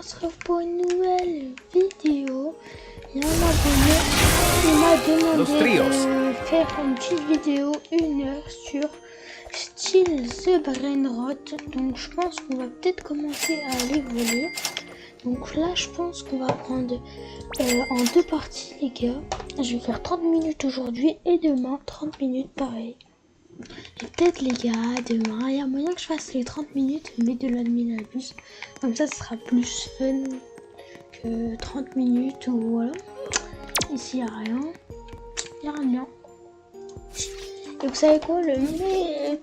se retrouve pour une nouvelle vidéo. Il y a un abonné qui m'a demandé de faire une petite vidéo 1 heure sur style The Brainrot. Donc je pense qu'on va peut-être commencer à aller voler. Donc là je pense qu'on va prendre en 2 parties les gars. Je vais faire 30 minutes aujourd'hui et demain 30 minutes pareil. Et peut-être les gars, demain, il y a moyen que je fasse les 30 minutes mais de l'admin à plus. Comme ça, ce sera plus fun que 30 minutes ou voilà. Ici, il n'y a rien. Il n'y a rien. Et vous savez quoi,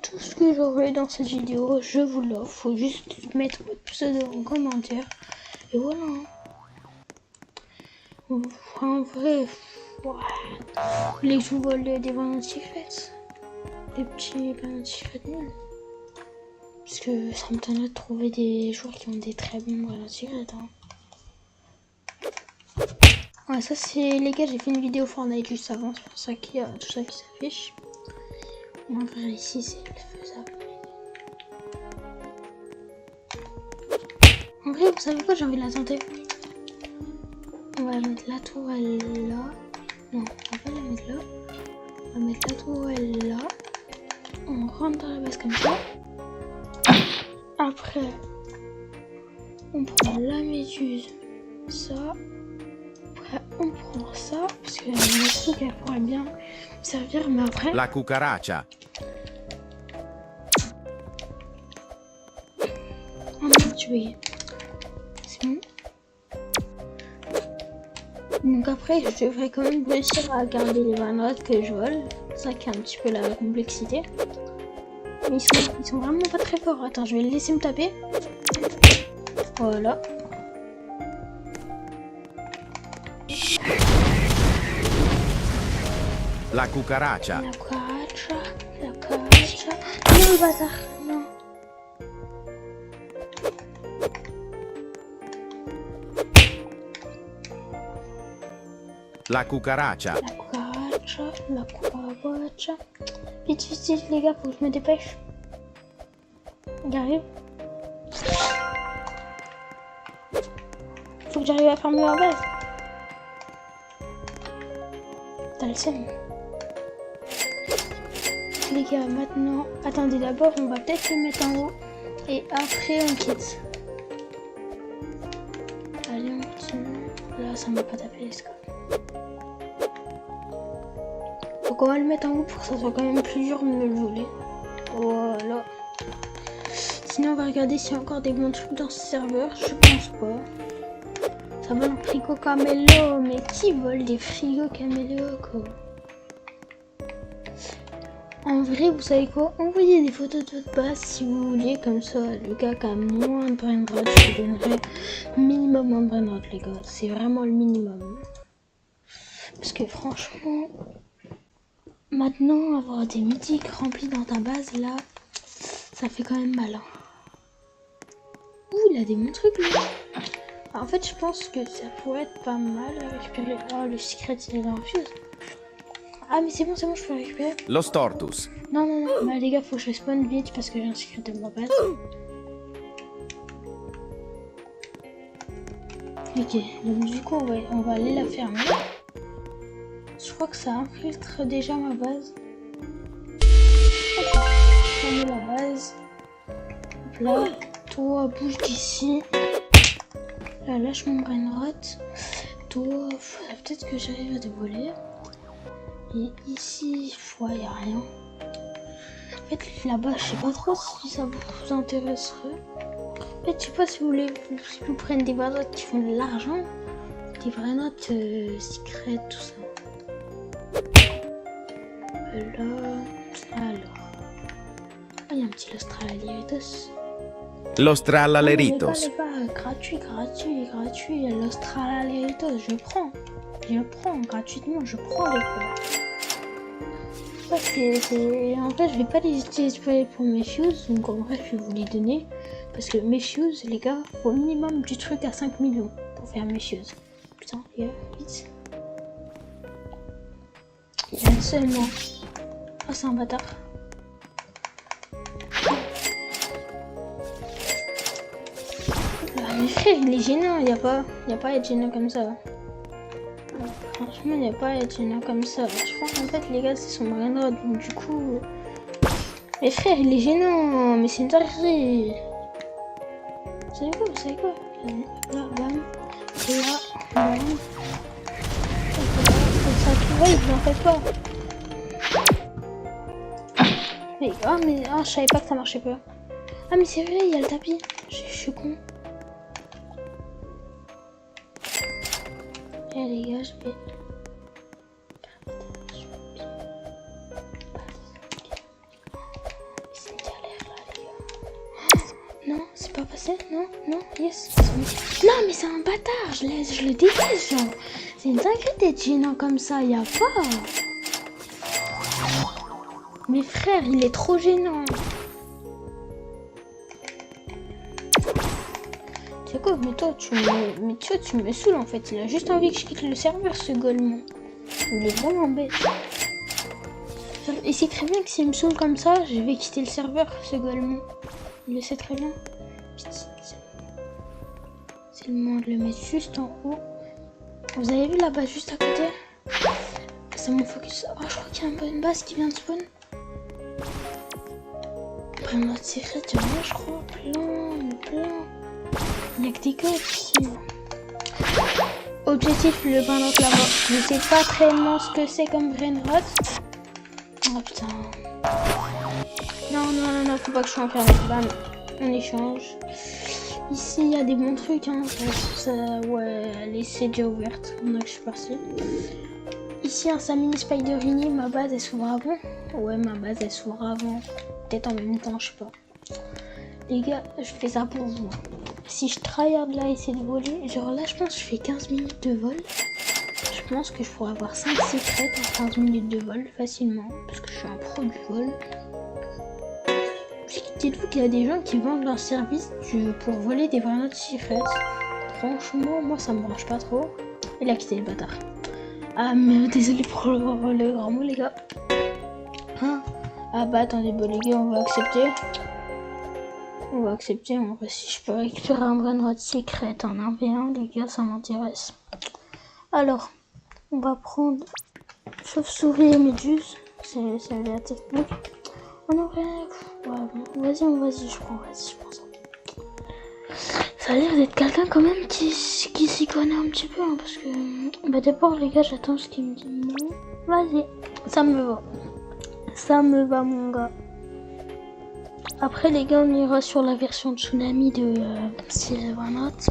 tout ce que j'aurai dans cette vidéo, je vous l'offre. Faut juste mettre votre pseudo en commentaire. Et voilà. En vrai, ouais. Vous voulez que je vous vole des Banana Secrets? Des petits Banana Secrets nuls. Parce que ça me tente de trouver des joueurs qui ont des très bons Banana Secrets. Hein. Ouais, ça c'est les gars, j'ai fait une vidéo Fortnite juste avant, c'est pour ça qu'il y a tout ça qui s'affiche. En vrai, ici c'est faisable. En vrai, vous savez quoi, j'ai envie de la tenter. On va mettre la tourelle là. Non, on va pas la mettre là. On va mettre la tourelle là. On rentre dans la base comme ça. Après, on prend la méduse, ça. Après, on prend ça, parce que je trouve qu'elle pourrait bien servir, mais après... La cucaracha. Oh non, tu veux. C'est bon. Donc après, je devrais quand même réussir à garder les banades que je vole. C'est ça qui est un petit peu la complexité. Mais ils sont vraiment pas très forts. Attends, je vais les laisser me taper. Voilà. La cucaracha. La cucaracha. La cucaracha. Non, le bâtard. Non. La cucaracha. La cucaracha. La cucaracha. Vite, vite, vite, les gars, faut que je me dépêche. J'arrive. Faut que j'arrive à fermer ma base. T'as le seum. Les gars, maintenant... Attendez, d'abord, on va peut-être le mettre en haut. Et après, on quitte. Allez, on continue. Là, ça m'a pas tapé les scores. Donc on va le mettre en haut pour que ça soit quand même plus dur de me le voler. Voilà. Sinon on va regarder s'il y a encore des bons trucs dans ce serveur. Je pense pas. Ça vole un frigo caméléo. Mais qui vole des frigos caméléo quoi? En vrai vous savez quoi? Envoyez des photos de votre base si vous voulez. Comme ça le gars qui a moins de brainrot, je vous donnerai minimum un brainrot les gars. C'est vraiment le minimum. Parce que franchement... Maintenant, avoir des mythiques remplis dans ta base, là, ça fait quand même mal. Hein. Ouh, il a des bons trucs, là. En fait, je pense que ça pourrait être pas mal à récupérer. Oh, le secret, il est dans la fuse. Ah, mais c'est bon, je peux récupérer. Los tortus. Non, non, non. Bah, les gars, faut que je spawn vite parce que j'ai un secret de ma base. Ok, donc du coup, on va aller la fermer. Je crois que ça infiltre déjà ma base. Fermer la base. Hop là. Toi, bouge d'ici. Là, lâche mon brainrot. Toi, faudrait peut-être que j'arrive à te voler. Et ici, il n'y a rien. En fait, là-bas, je sais pas trop si ça vous intéresserait. En fait, je sais pas si vous voulez, si vous prenez des brainrots qui font de l'argent. Des brainrots secrets, tout ça. Là, alors, il y a un petit Lostraleritos. Lostraleritos. Les gars, gratuit, Lostraleritos, je prends gratuitement, je prends les gars. Parce que en fait, je vais pas les utiliser pour mes fuses, donc en vrai, je vais vous les donner. Parce que mes fuses, les gars, faut au minimum du truc à 5 millions pour faire mes fuses. Putain, les gars, vite. Il y a seulement. Oh, c'est un bâtard. Là. Mais frère, il est gênant, y a pas à être gênant comme ça. Franchement, y a pas à être gênant comme ça. Je pense qu'en fait, les gars, c'est son brain rot, donc du coup... Mais frère, il est gênant, mais c'est une dinguerie. Vous savez quoi Là, bam. Et là, bam. Ça, tu vois, il n'en fait pas. Mais, je savais pas que ça marchait pas. Ah, mais c'est vrai, il y a le tapis. Je suis con. Eh les gars, je vais... C'est une galère là, les gars. Non, c'est pas passé. Non, yes. Non, mais c'est un bâtard. Je le déteste, genre. C'est une dinguerie d'être gênant comme ça, y a pas. Mais frère, il est trop gênant. C'est quoi, mais toi, tu me saoules en fait. Il a juste envie que je quitte le serveur, ce golemon. Il est vraiment bête. Il sait très bien que s'il me saoule comme ça, je vais quitter le serveur, ce golemon. Il le sait très bien. C'est le moment de le mettre juste en haut. Vous avez vu là-bas, juste à côté? C'est mon focus. Oh, je crois qu'il y a une base qui vient de spawn. Après, mode secret, il y en a, je crois. Plein. Il y a que des codes ici. Objectif, le bain d'eau là-bas. Je sais pas vraiment ce que c'est comme brain rot. Oh putain. Non, faut pas que je sois enfermé. Bam, on échange. Ici, il y a des bons trucs. Hein. Ouais, allez, c'est déjà ouverte. On a que je suis partie. Ici, un Samini Spiderini. Ma base, elle s'ouvre avant. Ouais, ma base, elle s'ouvre avant. Peut-être en même temps, je sais pas. Les gars, je fais ça pour vous. Si je tryhard là, essayer de voler, genre là, je pense que je fais 15 minutes de vol. Je pense que je pourrais avoir 5 secrets en 15 minutes de vol facilement. Parce que je suis un pro du vol. Dites-vous qu'il y a des gens qui vendent leur service pour voler des vraies notes secrets. Franchement, moi, ça me branche pas trop. Il a quitté le bâtard. Ah, mais désolé pour le grand mot, les gars. Hein? Ah bah attendez, bon les gars, on va accepter. On va voir si je peux récupérer un brain rot secret en 1v1, les gars, ça m'intéresse. Alors, on va prendre chauve-souris et méduse. C'est la technique. On aurait... Ouais, vas-y, je prends ça. Ça a l'air d'être quelqu'un quand même qui s'y connaît un petit peu, hein, parce que... Bah d'abord, les gars, j'attends ce qu'il me dit. Vas-y, ça me va, mon gars. Après, les gars, on ira sur la version Tsunami de Silvernote.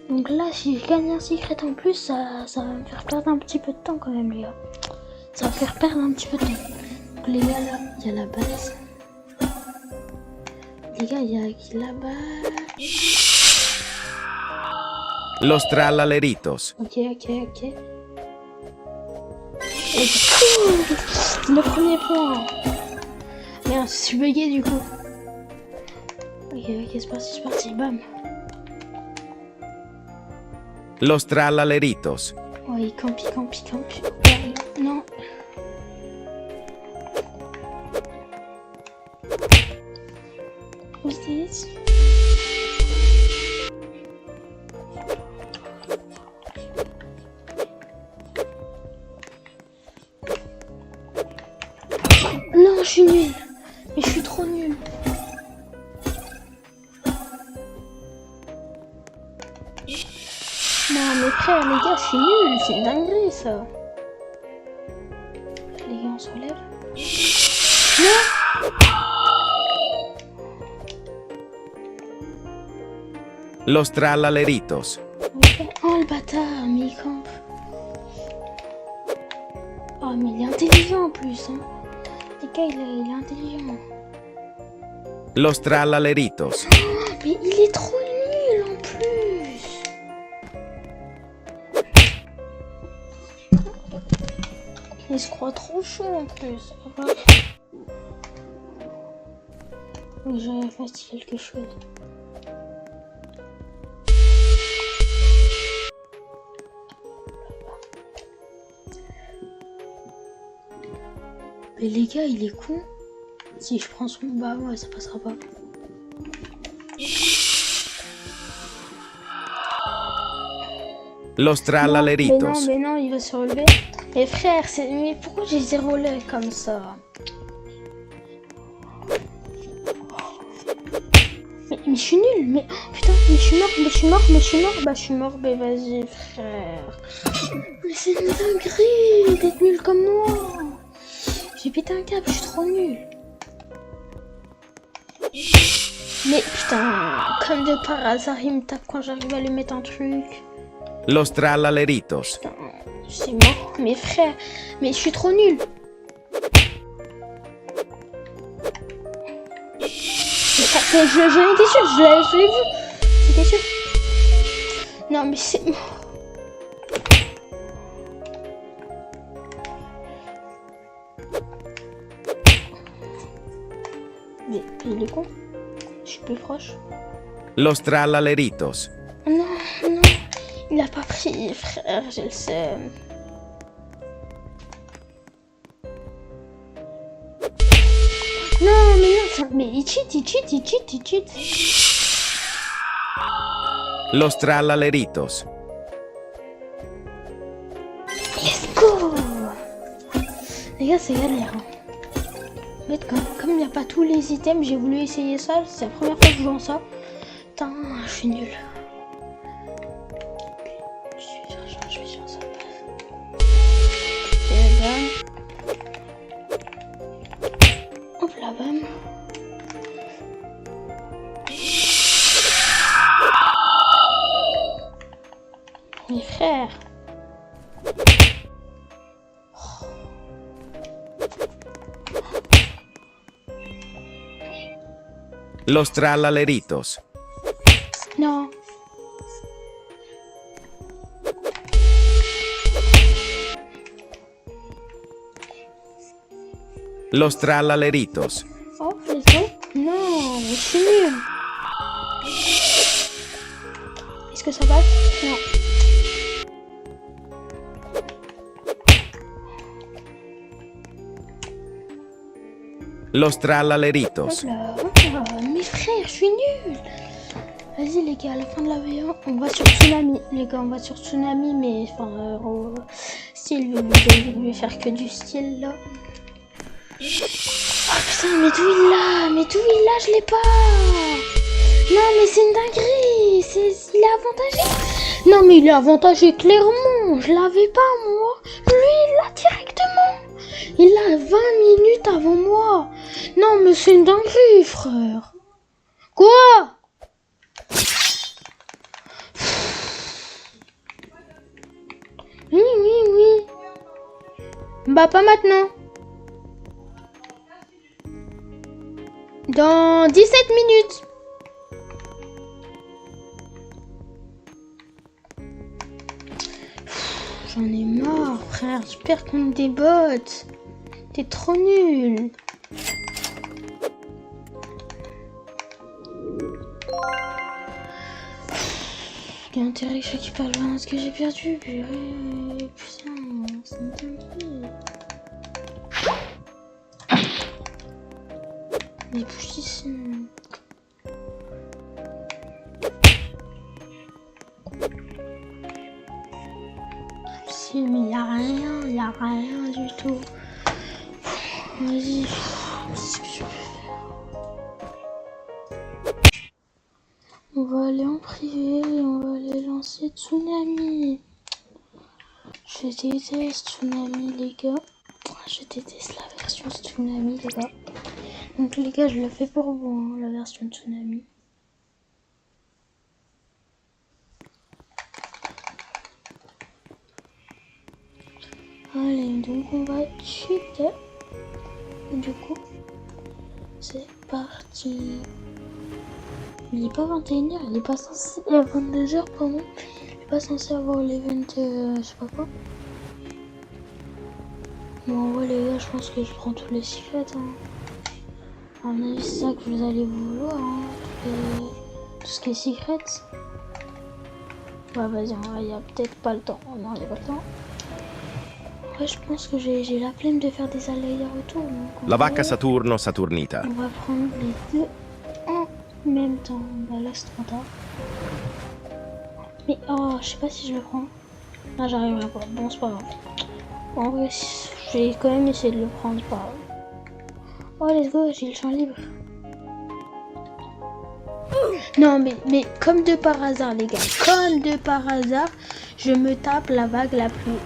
Donc là, si je gagne un secret en plus, ça va me faire perdre un petit peu de temps quand même, les gars. Ça va faire perdre un petit peu de temps. Donc les gars, là, il y a la base. Les gars, il y a la base. Los Trallaleritos. Ok. Et le premier point. Merde, je suis bugué du coup. Ok, c'est parti, bam. Los Trallaleritos. Oh, il campi. Non. What's this? Non, je suis nul. Mais je suis trop nul. Non, mais frère, les gars, je suis nul. C'est une dinguerie, ça. Les gars, on se relève. Non. Los Trallaleritos. Oh, le bâtard, mais il campe. Oh, mais il est intelligent en plus, hein. Les gars, il est intelligent. Los Trallaleritos. Oh, mais il est trop nul en plus. Il se croit trop chaud en plus. Oui, j'aurais fait quelque chose. Mais les gars, il est con. Si je prends son... Bah ouais, ça passera pas. Los trallalleritos. Mais non, il va se relever. Mais frère, mais pourquoi j'ai 0 lait comme ça? Mais je suis nulle, mais oh, putain, mais je suis mort, bah je suis mort, mais vas-y frère. Mais c'est une dinguerie d'être nul comme moi. J'ai pété un câble, je suis trop nulle. Mais putain, comme de par hasard, il me tape quand j'arrive à lui mettre un truc. Los trallalleritos. Putain, c'est mort, mes frères, mais je suis trop nulle. J'en étais sûre, je l'ai vu. J'étais sûre. Non, mais c'est... Mais il est con. Je suis plus proche. Los trallalleritos. Non, non. Il a pas pris, frère, je le sais. Non, mais il cheat. Los trallalleritos. Let's go. Les gars, c'est galère. En fait, comme il n'y a pas tous les items, j'ai voulu essayer ça. C'est la première fois que je joue en ça. Putain, je suis nulle. Je vais sur ça. Et bam. Hop là, bam. Mes frères. Los trallalleritos. Non. Los trallalleritos. Oh, let's go. Non, mais je suis nulle. Est-ce que ça passe? Non. Los trallalleritos. Mes frères, je suis nulle. Vas-y les gars, à la fin de la vidéo, on va sur Tsunami. Les gars, on va sur Tsunami, mais enfin, style, je vais faire que du style là. Oh putain, mais d'où il l'a, je l'ai pas. Non, mais c'est une dinguerie. Il est avantagé. Non, mais il est avantagé clairement. Je l'avais pas moi. Lui, il l'a directement. Il a 20 minutes avant moi. Non, mais c'est une dinguerie, frère. Quoi? Oui. Bah, pas maintenant. Dans 17 minutes. J'en ai marre, frère. Je perds contre des bots. T'es trop nul. Il y a intérêt que je récupère le balance que j'ai perdu. Putain, c'est une dinguerie. Les bouches ici. Si, mais il y a rien du tout. Vas-y. Qu'est-ce que je peux faire? On va aller en privé et on va aller lancer Tsunami. Je déteste Tsunami, les gars. Je déteste la version Tsunami, les gars. Donc les gars, je le fais pour vous, hein, la version Tsunami. Allez, donc on va cheater. Du coup, c'est parti. Il est pas 21h, il est pas censé... 22h, pardon. Il est pas censé avoir l'event, je sais pas quoi. Bon, ouais les gars, je pense que je prends tous les secrets, hein. À mon avis, c'est ça que vous allez vouloir, hein. Tout ce qui est secret. Ouais, vas-y, il y a peut-être pas le temps. Oh non, il y a pas le temps. Ouais, je pense que j'ai la flemme de faire des allers-retours. La vacca Saturno Saturnita. On va prendre les deux en Même temps, bah là c'est trop tard. Mais oh, je sais pas si je le prends. Ah, j'arriverai pas. Bon, c'est pas grave. En vrai, je vais quand même essayer de le prendre. C'est pas grave. Oh, let's go, j'ai le champ libre. Non, mais comme de par hasard, les gars. Comme de par hasard, je me tape la vague la plus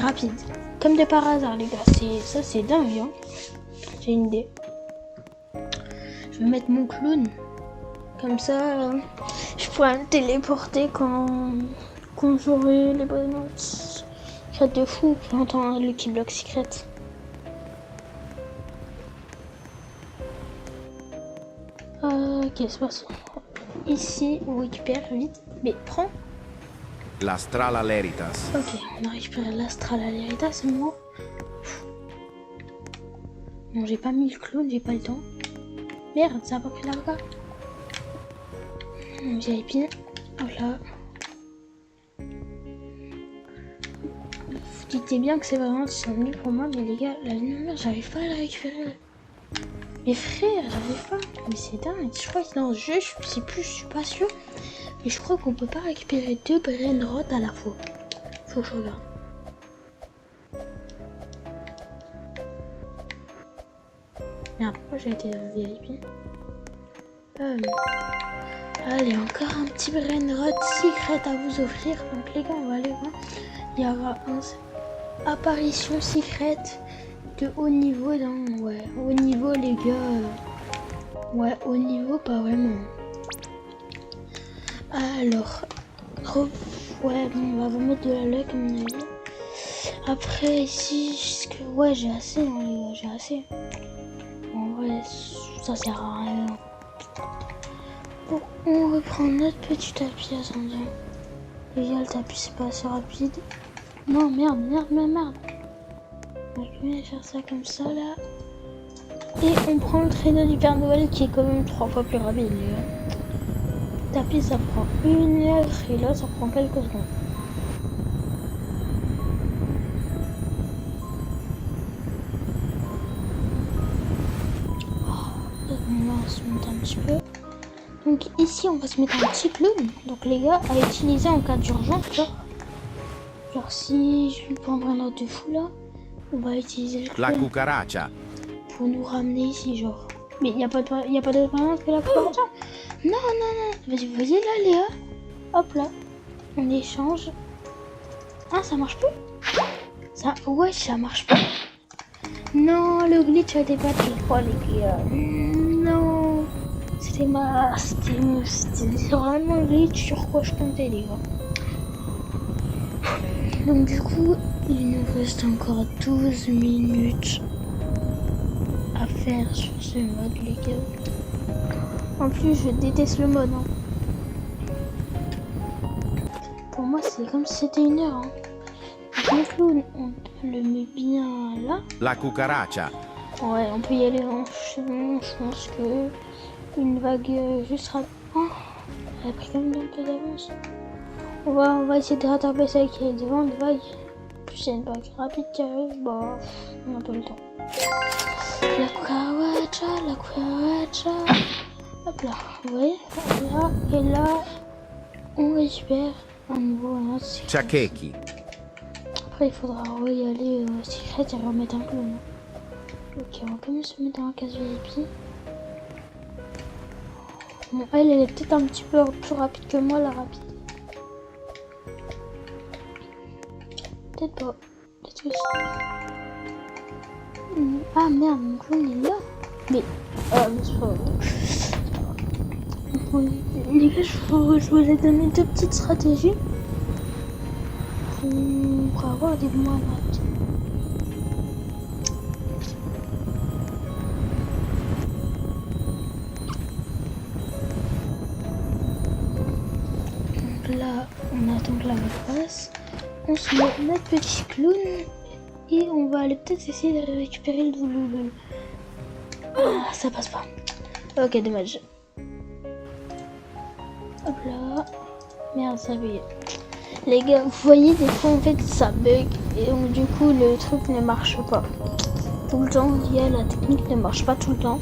rapide. Comme de par hasard, les gars. Ça, c'est dingue, hein. J'ai une idée. Je vais mettre mon clown. Comme ça, je pourrais me téléporter quand j'aurai les bonnes notes. Secret de fou, j'entends Lucky Block Secret. Ok, c'est pas ça. Ici, on récupère vite. Mais prends. L'Astral Aleritas. Ok, on a récupéré l'Astral Aleritas, c'est moi. Non, j'ai pas mis le clown, j'ai pas le temps. Merde, ça a pas pris la vague. J'ai épine. Voilà. Vous dites bien que c'est vraiment 100 000 pour moi, mais les gars, la lumière, j'arrive pas à la récupérer. Mes frères, j'arrive pas. Mais c'est dingue. Je crois que dans ce jeu, je sais plus, je suis pas sûre. Mais je crois qu'on peut pas récupérer 2 brainrot à la fois. Faut que je regarde. Merde, pourquoi j'ai été VIP? Allez, encore un petit brainrot secret à vous offrir. Donc les gars, on va aller voir. Il y aura une apparition secrète de haut niveau dans... Ouais, haut niveau les gars. Ouais, haut niveau pas vraiment. Alors... Ouais, bon, on va vous mettre de la luck à mon avis. Après ici, ouais, j'ai assez, hein, les gars, j'ai assez. En vrai, ça sert à rien. Bon, on reprend notre petit tapis ascendant. Les gars, le tapis c'est pas assez rapide. Non, merde. Donc, je vais faire ça comme ça là. Et on prend le traîneau du Père Noël qui est quand même 3 fois plus rapide, les gars. Le tapis ça prend 1 heure et là ça prend quelques secondes. On va se mettre un petit peu. Donc ici on va se mettre un petit clown. Donc les gars, à utiliser en cas d'urgence. Genre si je vais prendre un autre de fou là, on va utiliser le La clown cucaracha. pour nous ramener ici genre. Mais il n'y a pas de variante que la cucaracha. Non. Vas-y, vous voyez là Léa. Hop là. On échange. Ah ça marche plus. Ça, ouais ça marche pas. Non, le glitch a débattu. Oh les gars. Non. C'était vraiment le glitch sur quoi je comptais les gars. Donc du coup, il nous reste encore 12 minutes à faire sur ce mode les gars. En plus, je déteste le mode. Hein. Pour moi, c'est comme si c'était 1 heure. Hein. Donc, le clown, on le met bien là. La cucaracha. Ouais, on peut y aller en chemin. Je pense que une vague juste rapide. Oh, elle a pris quand même un peu d'avance. On va essayer de rattraper celle qui est devant une vague. En plus, il y a une vague rapide qui arrive. Bah, on a pas le temps. La cucaracha. Hop là, vous voyez, là et là, on récupère un nouveau un secret. Chakeki. Après, il faudra y aller au secret et remettre un clown. Ok, on va quand même se mettre dans la case VIP. Bon, elle est peut-être un petit peu plus rapide que moi, la rapide. Peut-être pas. Peut-être que c'est... Ah merde, mon clown est là. Mais... Ah, mais c'est pas vrai. Les gars, je vous ai donné 2 petites stratégies pour avoir des bons maths. Donc là, on attend que la vague passe. On se met notre petit clown et on va aller peut-être essayer de récupérer le double. Ah, ça passe pas. Ok, dommage. Hop là. Merde, ça bug. Les gars, vous voyez, des fois en fait ça bug et donc du coup le truc ne marche pas tout le temps. La technique ne marche pas tout le temps.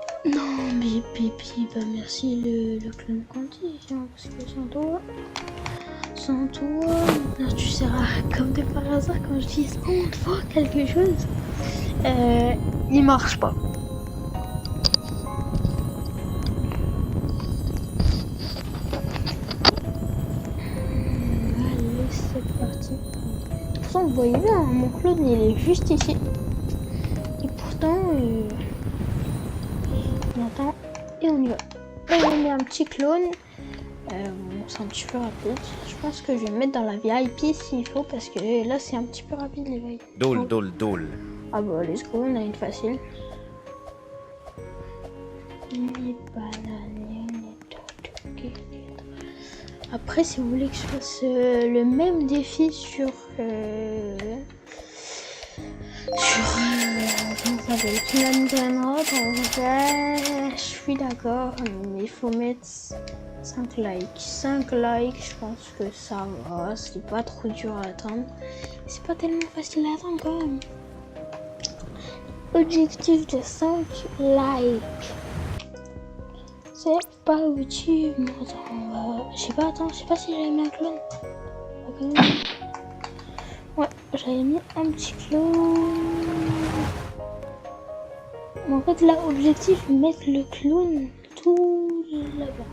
Non, mais Pipi, bah merci le clone Conti, hein, parce que sans toi, non, tu seras comme de par hasard quand je dis on voit quelque chose, il marche pas. Allez, c'est parti. Pourtant, vous voyez bien, mon clone il est juste ici. Et pourtant, on attend et on y va. Et on met un petit clone. C'est un petit peu rapide. Je pense que je vais me mettre dans la VIP s'il faut parce que là c'est un petit peu rapide les VIP. Dol, dol, dol. Ah bah let's go, on a une facile. Après si vous voulez que je fasse le même défi sur comment ça s'appelle, Kingdom Road, je suis d'accord, mais il faut mettre 5 likes. 5 likes, je pense que ça va, c'est pas trop dur à atteindre. C'est pas tellement facile à atteindre quand même. Objectif de 5 likes. C'est pas objectif. Je sais pas, attends, je sais pas si j'avais mis un clone. Ouais, j'avais mis un petit clone. Mais en fait, là, objectif, mettre le clone tout là-bas.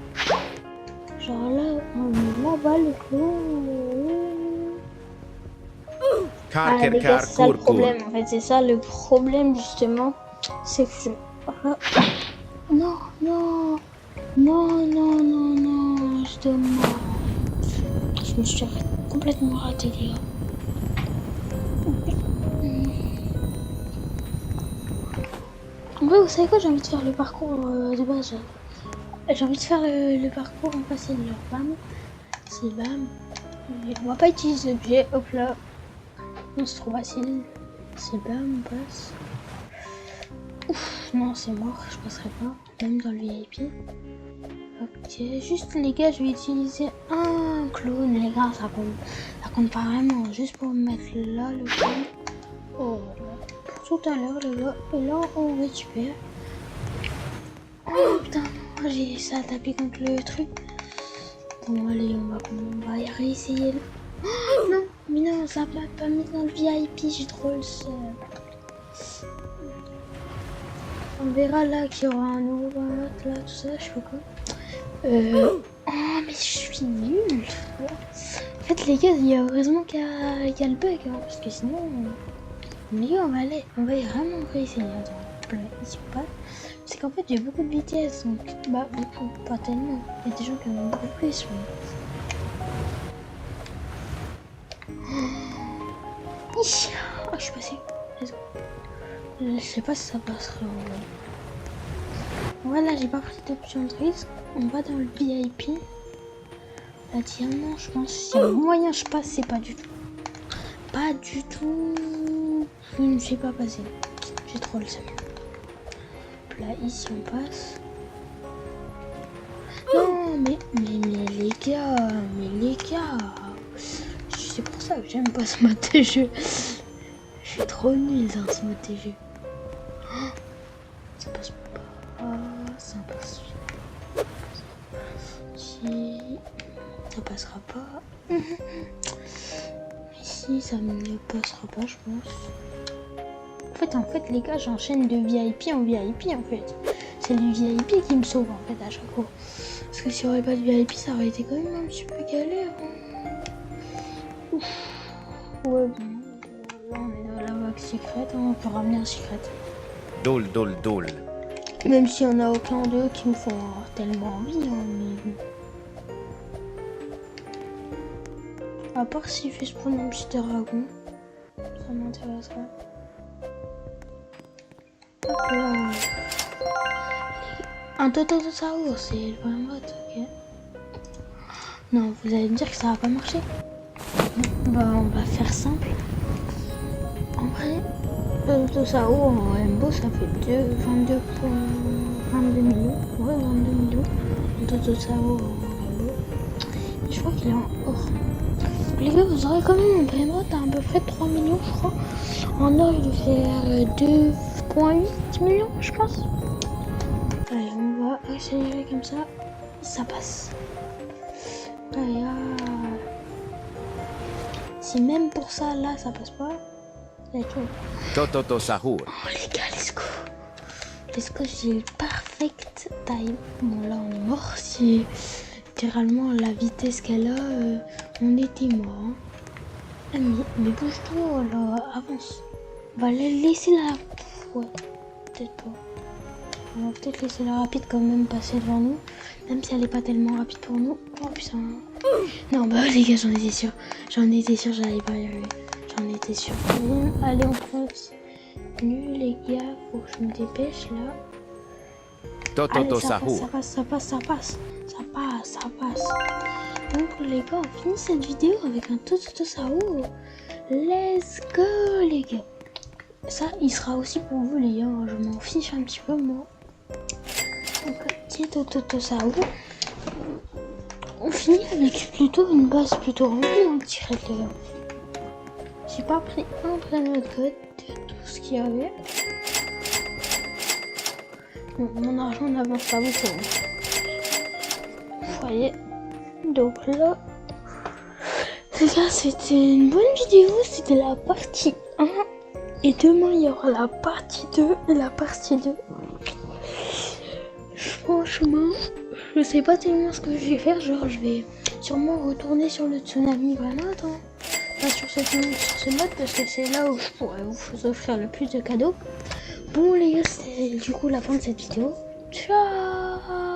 Genre là, on met là-bas le clone. Karker, Les gars, c'est ça le kur, kur. problème. En fait, c'est ça le problème, justement. C'est que je... Non, non. Non, non, non, non. Je demande. Je me suis complètement raté, les gars. En vrai, vous savez quoi, j'ai envie de faire le parcours de base. J'ai envie de faire le parcours en facile. Bam, c'est bam. On va pas utiliser l'objet. Hop là. Non, c'est trop facile. C'est bam, on passe. Ouf, non, c'est mort. Je passerai pas. Même dans le VIP. Ok, juste les gars, je vais utiliser un clone. Les gars, ça compte pas vraiment. Juste pour mettre là le clone. Oh là. Tout à l'heure les gars, et là on récupère. Oh putain, ça a tapé contre le truc. Bon allez, on va y réessayer. Oh, non, mais non, ça va pas mis dans le VIP, j'ai trop le seum. On verra là qu'il y aura un nouveau mode là, tout ça, je sais pas quoi. Oh mais je suis nulle. En fait les gars, il y a heureusement qu'il y a le bug, hein, parce que sinon... Les gars, on va vraiment réessayer. Attends, ici pas. C'est qu'en fait, j'ai beaucoup de vitesse, donc bah beaucoup, pas tellement. Il y a des gens qui en ont beaucoup plus. Mais... Oh, je suis passé. Let's go. Je sais pas si ça passera. Voilà, j'ai pas pris d'option de risque. On va dans le VIP. La diamant, je pense. Si y a moyen, je passe, c'est pas du tout. Pas du tout. Je ne sais pas passer. J'ai trop le seum. Là, ici, on passe. Non, mais les gars, c'est pour ça que j'aime pas ce mode de jeu. Je suis trop nulle dans ce mode de jeu. Ça passe pas. Ça passe. Si. Ça passera pas. Ici, ça ne passera pas, je pense. En fait, les gars, j'enchaîne de VIP en VIP, en fait. C'est le VIP qui me sauve, en fait, à chaque fois. Parce que s'il n'y aurait pas de VIP, ça aurait été quand même un petit peu galère. Ouf. Ouais, bon. Là, on est dans la vague secrète, on peut ramener un secret. Dol, dol, dol. Même s'il y en a aucun d'eux qui me font tellement envie, hein, mais... À part s'il fait se prendre un petit dragon, ça m'intéresserait. Wow. Un Totosaur, c'est le vrai mode, ok. Non, vous allez me dire que ça va pas marcher. Bah, on va faire simple. En vrai, le Totosaur en Rainbow, ça fait 22 millions. Ouais, 22 millions. Le Totosaur en Rainbow. Je crois qu'il est en or. Les gars, vous aurez quand même un vrai mode à peu près 3 millions, je crois. En or, il doit faire 2,8 millions, je pense. va accélérer comme ça passe. Aïe, aïe. Si même pour ça, là, ça passe pas, let's go. Tototo sahur. Oh les gars, let's go. Let's go, j'ai le perfect time. Bon là, on est mort. Si littéralement la vitesse qu'elle a, on était mort. Hein. Ah, mais bouge-toi, là, avance. On va laisser la... Ouais, peut-être pas. On va peut-être laisser la rapide quand même passer devant nous. Même si elle est pas tellement rapide pour nous. Oh putain. Non, bah les gars, j'en étais sûr. J'en étais sûr, j'allais pas y arriver. J'en étais sûr. Allez, on continue, les gars. Faut que je me dépêche, là. Tototo Allez, ça sahur. passe. Donc, les gars, on finit cette vidéo avec un Tototo sahur. Let's go, les gars. Ça, il sera aussi pour vous, les gars. Je m'en fiche un petit peu, moi. Donc, petit Tototo sahur. On finit avec plutôt une base plutôt remplie, on dirait, les gars. J'ai pas pris un prénom de code de tout ce qu'il y avait. Bon, mon argent n'avance pas beaucoup. Vous voyez. Donc là, les gars, c'était une bonne vidéo. C'était la partie 1. Et demain, il y aura la partie 2 et la partie 2. Franchement, je sais pas tellement ce que je vais faire. Genre, je vais sûrement retourner sur le tsunami Grenade. Hein. Pas sur ce mode parce que c'est là où je pourrais vous offrir le plus de cadeaux. Bon les gars, c'est du coup la fin de cette vidéo. Ciao.